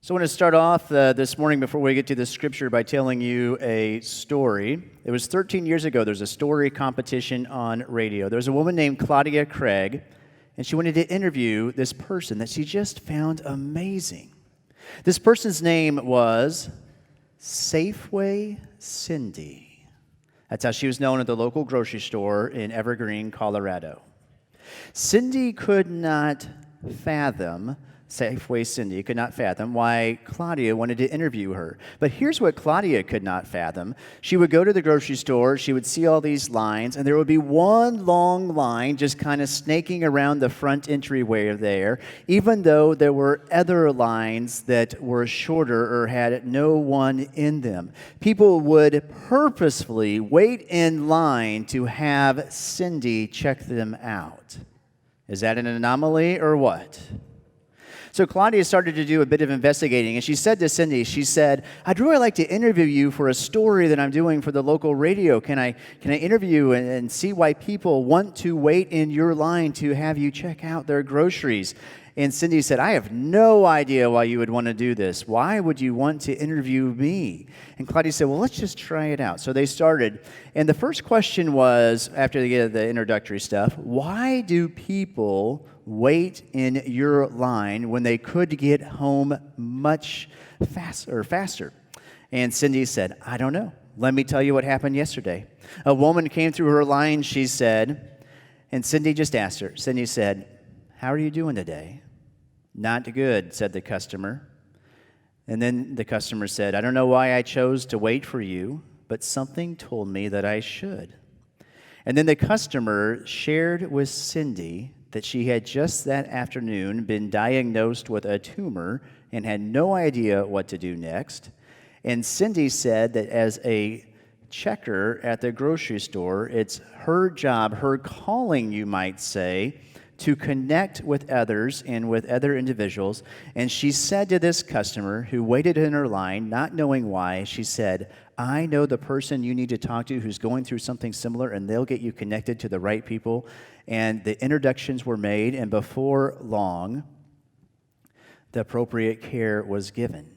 So I want to start off this morning before we get to the scripture by telling you a story. It was 13 years ago. There's a story competition on radio. There was a woman named Claudia Craig, and she wanted to interview this person that she just found amazing. This person's name was Safeway Cindy. That's how she was known at the local grocery store in Evergreen, Colorado. Cindy could not fathom Safeway Cindy could not fathom why Claudia wanted to interview her. But here's what Claudia could not fathom. She would go to the grocery store, she would see all these lines, and there would be one long line just kind of snaking around the front entryway there, even though there were other lines that were shorter or had no one in them. People would purposefully wait in line to have Cindy check them out. Is that an anomaly or what? So Claudia started to do a bit of investigating, and she said to Cindy, she said, I'd really like to interview you for a story that I'm doing for the local radio. Can I interview and see why people want to wait in your line to have you check out their groceries? And Cindy said, I have no idea why you would want to do this. Why would you want to interview me? And Claudia said, well, let's just try it out. So they started. And the first question was, after they get the introductory stuff, why do people wait in your line when they could get home much faster? And Cindy said, I don't know. Let me tell you what happened yesterday. A woman came through her line, she said, and Cindy just asked her. Cindy said, how are you doing today? Not good, said the customer. And then the customer said, I don't know why I chose to wait for you, but something told me that I should. And then the customer shared with Cindy that she had just that afternoon been diagnosed with a tumor and had no idea what to do next. And Cindy said that as a checker at the grocery store, it's her job, her calling, you might say, to connect with others and with other individuals. And she said to this customer who waited in her line, not knowing why, she said, I know the person you need to talk to who's going through something similar, and they'll get you connected to the right people. And the introductions were made, and before long, the appropriate care was given.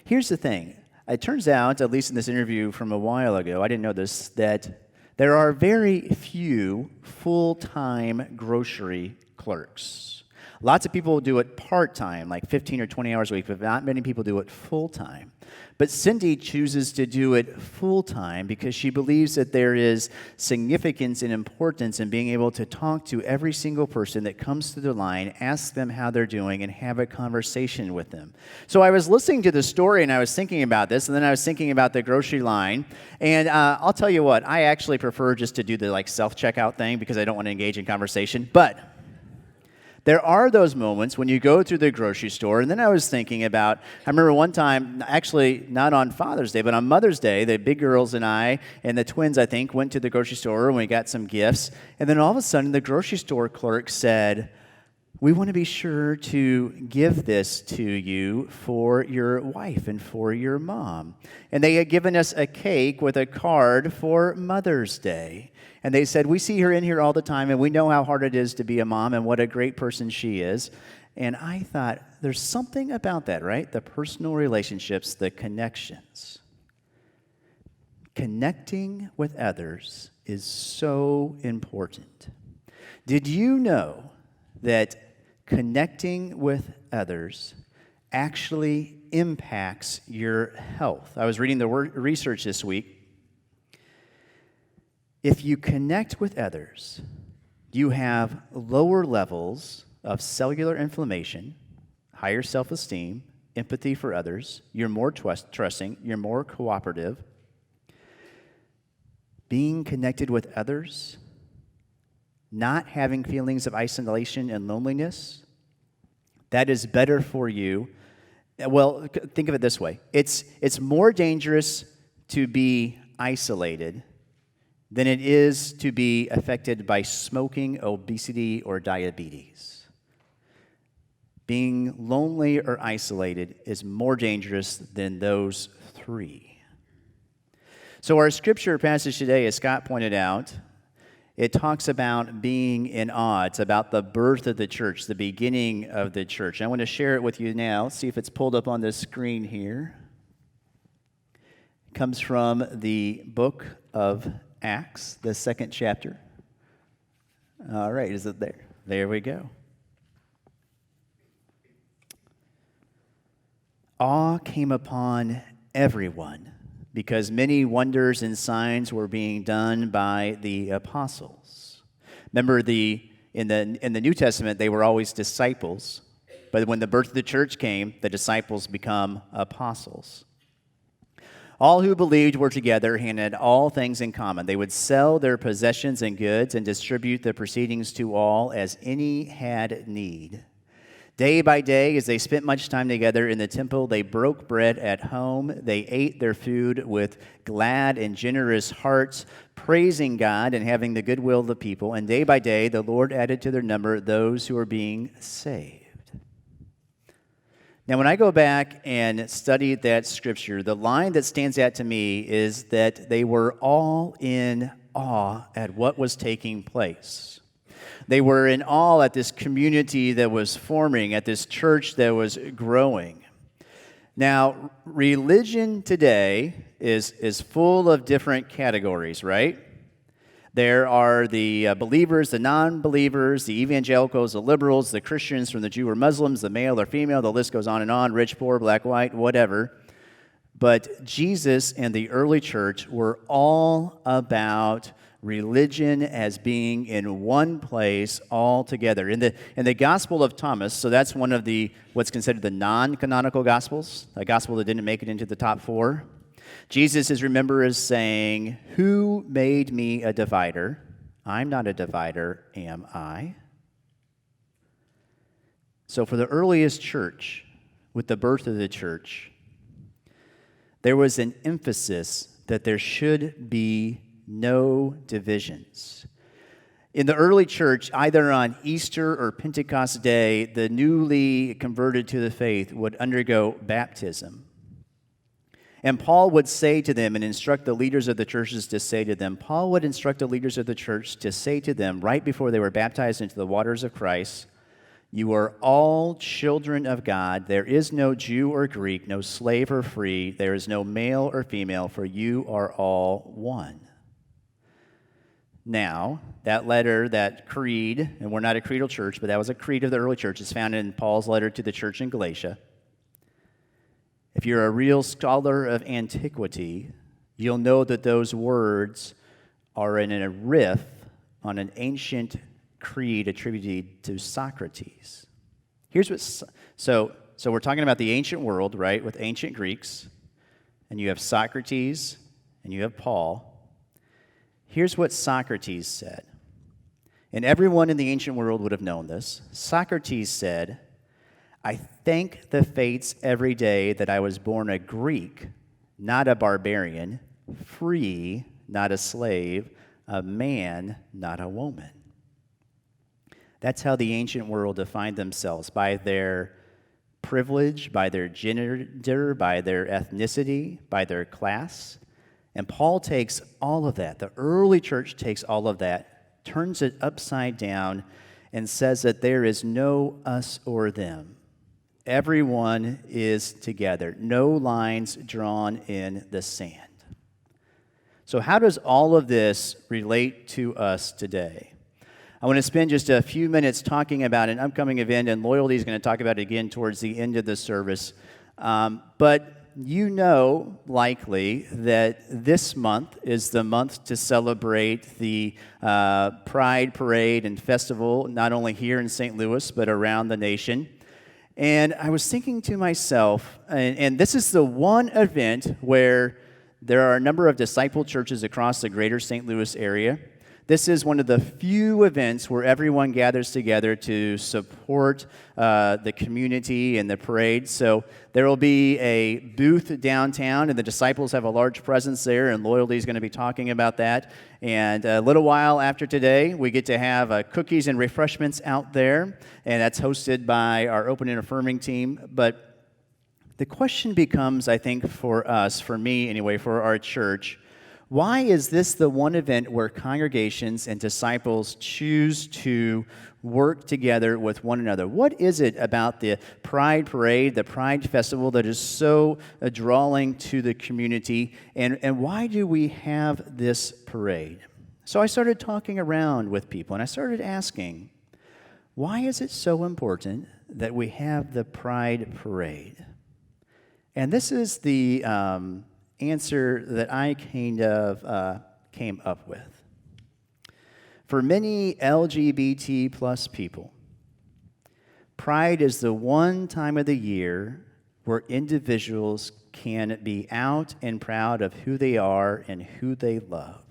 Here's the thing. It turns out, at least in this interview from a while ago, I didn't know this, that there are very few full-time grocery clerks. Lots of people do it part-time, like 15 or 20 hours a week, but not many people do it full-time. But Cindy chooses to do it full-time because she believes that there is significance and importance in being able to talk to every single person that comes through the line, ask them how they're doing, and have a conversation with them. So I was listening to the story, and I was thinking about this, and then I was thinking about the grocery line. And I'll tell you what, I actually prefer just to do the self-checkout thing because I don't want to engage in conversation. But there are those moments when you go through the grocery store, and then I was thinking about, I remember one time, actually not on Father's Day, but on Mother's Day, the big girls and I, and the twins, I think, went to the grocery store, and we got some gifts, and then all of a sudden, the grocery store clerk said, we want to be sure to give this to you for your wife and for your mom. And they had given us a cake with a card for Mother's Day. And they said, we see her in here all the time, and we know how hard it is to be a mom and what a great person she is. And I thought, there's something about that, right? The personal relationships, the connections. Connecting with others is so important. Did you know that connecting with others actually impacts your health? I was reading the research this week. If you connect with others, you have lower levels of cellular inflammation, higher self-esteem, empathy for others, you're more trusting, you're more cooperative. Being connected with others, not having feelings of isolation and loneliness, that is better for you. Well, think of it this way. It's more dangerous to be isolated than it is to be affected by smoking, obesity, or diabetes. Being lonely or isolated is more dangerous than those three. So our scripture passage today, as Scott pointed out, it talks about being in awe. It's about the birth of the church, the beginning of the church. I want to share it with you now. See if it's pulled up on the screen here. It comes from the book of Acts, the 2nd chapter. All right, is it there? There we go. Awe came upon everyone because many wonders and signs were being done by the apostles. Remember, in the New Testament, they were always disciples, but when the birth of the church came, the disciples become apostles. All who believed were together and had all things in common. They would sell their possessions and goods and distribute the proceedings to all as any had need. Day by day, as they spent much time together in the temple, they broke bread at home. They ate their food with glad and generous hearts, praising God and having the goodwill of the people. And day by day, the Lord added to their number those who were being saved. Now, when I go back and study that scripture, the line that stands out to me is that they were all in awe at what was taking place. They were in awe at this community that was forming, at this church that was growing. Now, religion today is full of different categories, right? There are the believers, the non-believers, the evangelicals, the liberals, the Christians from the Jew or Muslims, the male or female, the list goes on, rich, poor, black, white, whatever. But Jesus and the early church were all about religion as being in one place all together. In the Gospel of Thomas, so that's one of what's considered the non-canonical Gospels, a gospel that didn't make it into the top 4. Jesus is remembered as saying, "Who made me a divider? I'm not a divider, am I?" So for the earliest church, with the birth of the church, there was an emphasis that there should be no divisions. In the early church, either on Easter or Pentecost Day, the newly converted to the faith would undergo baptism. And Paul would say to them and instruct the leaders of the churches to say to them, Paul would instruct the leaders of the church to say to them right before they were baptized into the waters of Christ, "You are all children of God. There is no Jew or Greek, no slave or free. There is no male or female, for you are all one." Now, that letter, that creed, and we're not a creedal church, but that was a creed of the early church, is found in Paul's letter to the church in Galatia. If you're a real scholar of antiquity, you'll know that those words are in a riff on an ancient creed attributed to Socrates. So we're talking about the ancient world, right, with ancient Greeks, and you have Socrates and you have Paul. Here's what Socrates said, and everyone in the ancient world would have known this. Socrates said, "I thank the fates every day that I was born a Greek, not a barbarian, free, not a slave, a man, not a woman." That's how the ancient world defined themselves, by their privilege, by their gender, by their ethnicity, by their class. And Paul takes all of that, the early church takes all of that, turns it upside down, and says that there is no us or them. Everyone is together, no lines drawn in the sand. So how does all of this relate to us today? I want to spend just a few minutes talking about an upcoming event, and Loyalty is going to talk about it again towards the end of the service. But you know, likely, that this month is the month to celebrate the Pride Parade and Festival, not only here in St. Louis, but around the nation. And I was thinking to myself, and this is the one event where there are a number of disciple churches across the greater St. Louis area. This is one of the few events where everyone gathers together to support the community and the parade. So there will be a booth downtown, and the disciples have a large presence there, and Loyalty is going to be talking about that. And a little while after today, we get to have cookies and refreshments out there, and that's hosted by our Open and Affirming team. But the question becomes, I think, for us, for me anyway, for our church, Why is this the one event where congregations and disciples choose to work together with one another? What is it about the Pride Parade, the Pride Festival, that is so drawing to the community? And why do we have this parade? So I started talking around with people, and I started asking, why is it so important that we have the Pride Parade? And this is the answer that I kind of came up with. For many LGBT plus people, Pride is the one time of the year where individuals can be out and proud of who they are and who they love.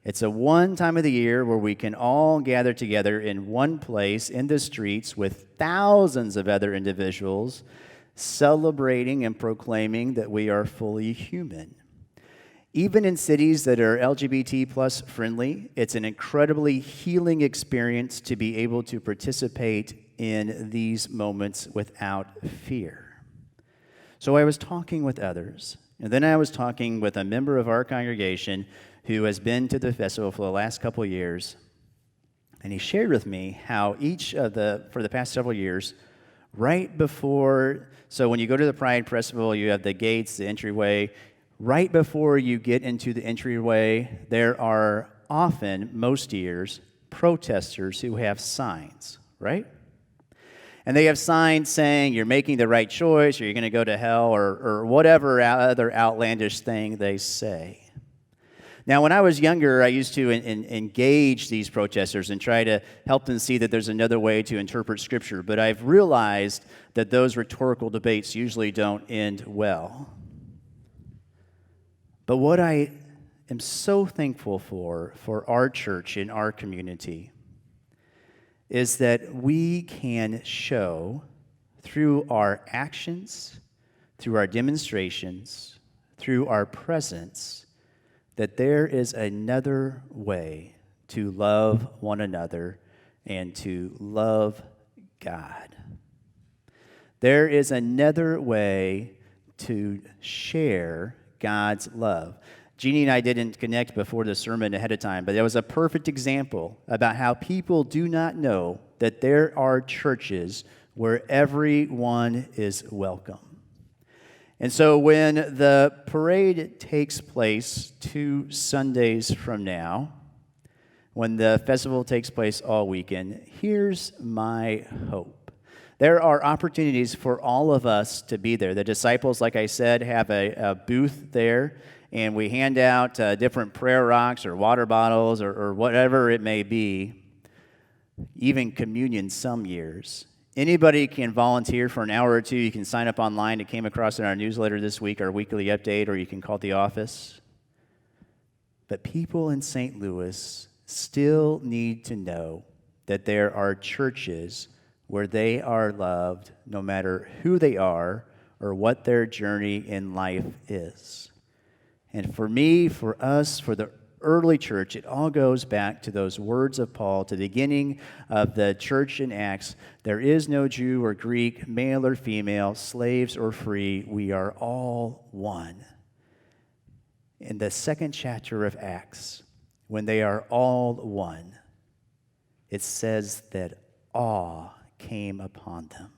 It's a one time of the year where we can all gather together in one place in the streets with thousands of other individuals celebrating and proclaiming that we are fully human. Even in cities that are LGBT plus friendly, it's an incredibly healing experience to be able to participate in these moments without fear. So I was talking with others, and then I was talking with a member of our congregation who has been to the festival for the last couple of years, and he shared with me how for the past several years, right before, so when you go to the Pride Festival, you have the gates, the entryway. Right before you get into the entryway, there are often, most years, protesters who have signs, right? And they have signs saying you're making the right choice, or you're going to go to hell, or whatever other outlandish thing they say. Now, when I was younger, I used to engage these protesters and try to help them see that there's another way to interpret Scripture. But I've realized that those rhetorical debates usually don't end well. But what I am so thankful for our church and our community is that we can show through our actions, through our demonstrations, through our presence, that there is another way to love one another and to love God. There is another way to share God's love. Jeannie and I didn't connect before the sermon ahead of time, but it was a perfect example about how people do not know that there are churches where everyone is welcome. And so when the parade takes place 2 Sundays from now, when the festival takes place all weekend, here's my hope. There are opportunities for all of us to be there. The disciples, like I said, have a booth there, and we hand out different prayer rocks or water bottles or whatever it may be, even communion some years. Anybody can volunteer for an hour or two. You can sign up online. It came across in our newsletter this week, our weekly update, or you can call the office. But people in St. Louis still need to know that there are churches where they are loved no matter who they are or what their journey in life is. And for me, for us, for the early church, it all goes back to those words of Paul, to the beginning of the church in Acts. There is no Jew or Greek, male or female, slaves or free. We are all one. In the second chapter of Acts, when they are all one, it says that awe came upon them.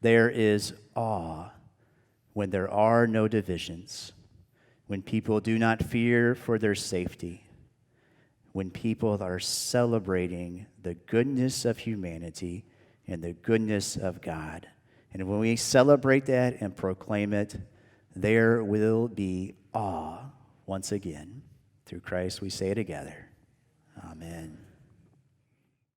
There is awe when there are no divisions, when people do not fear for their safety, when people are celebrating the goodness of humanity and the goodness of God. And when we celebrate that and proclaim it, there will be awe once again. Through Christ we say together, amen.